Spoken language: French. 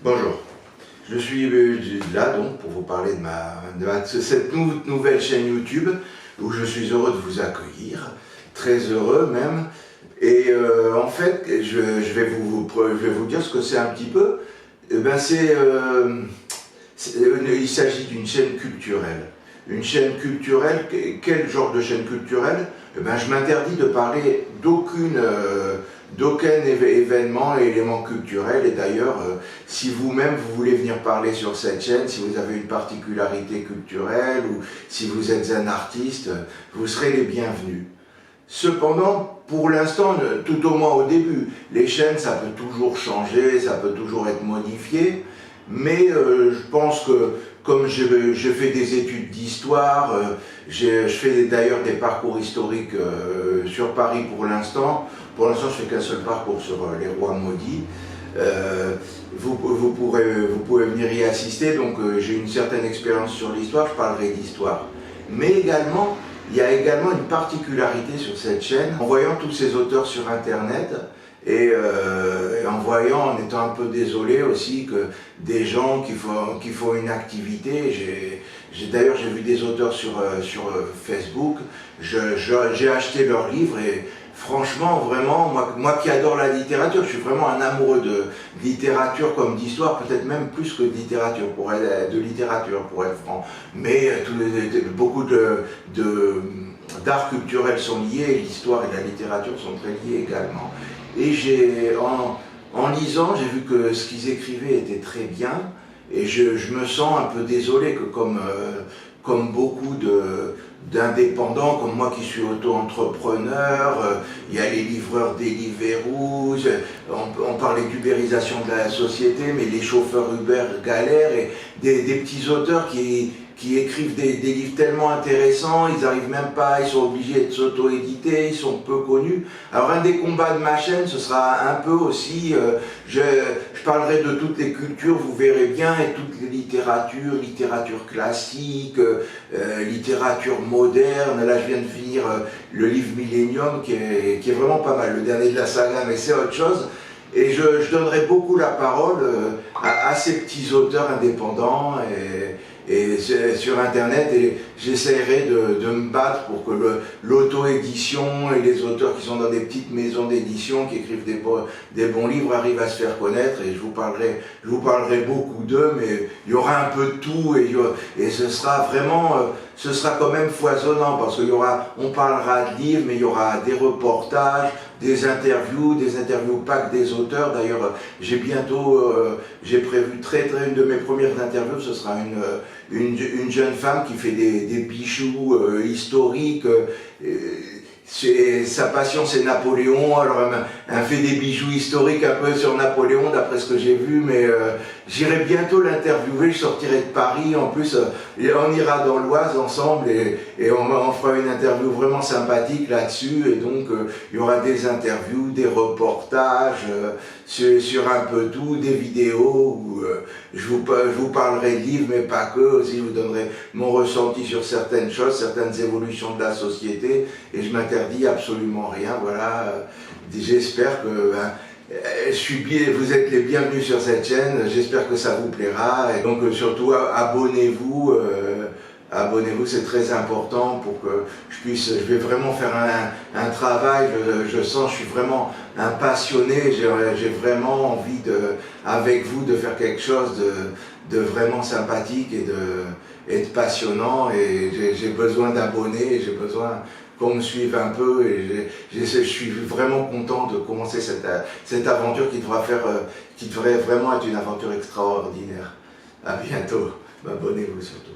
Bonjour, je suis là donc pour vous parler de cette nouvelle chaîne YouTube où je suis heureux de vous accueillir, très heureux même. Et en fait, je vais vous dire ce que c'est un petit peu. Eh ben, il s'agit d'une chaîne culturelle. Une chaîne culturelle, quel genre de chaîne culturelle? Eh ben, je m'interdis de parler d'aucun événement et élément culturel. Et d'ailleurs, si vous-même vous voulez venir parler sur cette chaîne, si vous avez une particularité culturelle ou si vous êtes un artiste, vous serez les bienvenus. Cependant, pour l'instant, tout au moins au début, les chaînes, ça peut toujours changer, ça peut toujours être modifié, mais je pense que comme je fais des études d'histoire, je fais d'ailleurs des parcours historiques sur Paris pour l'instant. Pour l'instant, je fais qu'un seul parcours sur les rois maudits. Vous pouvez venir y assister, donc j'ai une certaine expérience sur l'histoire, je parlerai d'histoire. Mais également, il y a également une particularité sur cette chaîne. En voyant tous ces auteurs sur Internet, et en étant un peu désolé aussi que des gens qui font une activité, d'ailleurs j'ai vu des auteurs sur Facebook, j'ai acheté leurs livres et franchement vraiment, moi qui adore la littérature, je suis vraiment un amoureux de littérature comme d'histoire, peut-être même plus que de littérature pour être franc, mais beaucoup d'arts culturels sont liés, l'histoire et la littérature sont très liés également. Et en lisant, j'ai vu que ce qu'ils écrivaient était très bien, et je me sens un peu désolé que comme beaucoup d'indépendants, comme moi qui suis auto-entrepreneur, il y a les livreurs Deliveroo, on parlait d'ubérisation de la société, mais les chauffeurs Uber galèrent, et des petits auteurs qui écrivent des livres tellement intéressants, ils n'arrivent même pas, ils sont obligés de s'auto-éditer, ils sont peu connus. Alors un des combats de ma chaîne, ce sera un peu aussi, je parlerai de toutes les cultures, vous verrez bien, et toutes les littératures, littérature classique, littérature moderne. Là je viens de finir le livre Millennium qui est vraiment pas mal, le dernier de la saga, mais c'est autre chose. Et je donnerai beaucoup la parole à ces petits auteurs indépendants et sur Internet, et j'essaierai de me battre pour que l'auto-édition et les auteurs qui sont dans des petites maisons d'édition, qui écrivent des bons livres, arrivent à se faire connaître. Et je vous parlerai beaucoup d'eux, mais il y aura un peu de tout, et ce sera vraiment, ce sera quand même foisonnant, parce on parlera de livres, mais il y aura des reportages, des interviews pas que des auteurs. D'ailleurs, j'ai prévu une de mes premières interviews, ce sera une jeune femme qui fait des bijoux historiques. Sa passion c'est Napoléon, alors elle fait des bijoux historiques un peu sur Napoléon d'après ce que j'ai vu, mais j'irai bientôt l'interviewer, je sortirai de Paris, en plus on ira dans l'Oise ensemble et on fera une interview vraiment sympathique là-dessus, et donc il y aura des interviews, des reportages sur un peu tout, des vidéos où je vous parlerai de livres, mais pas que, aussi je vous donnerai mon ressenti sur certaines choses, certaines évolutions de la société, et je m'interdis absolument rien. Voilà, j'espère que vous êtes les bienvenus sur cette chaîne, j'espère que ça vous plaira, et donc surtout abonnez-vous. Abonnez-vous, c'est très important pour que je vais vraiment faire un travail, je sens, je suis vraiment un passionné, j'ai vraiment envie avec vous de faire quelque chose de vraiment sympathique et de passionnant, et j'ai besoin d'abonnés, j'ai besoin qu'on me suive un peu, et je suis vraiment content de commencer cette aventure qui devrait vraiment être une aventure extraordinaire. À bientôt, abonnez-vous surtout.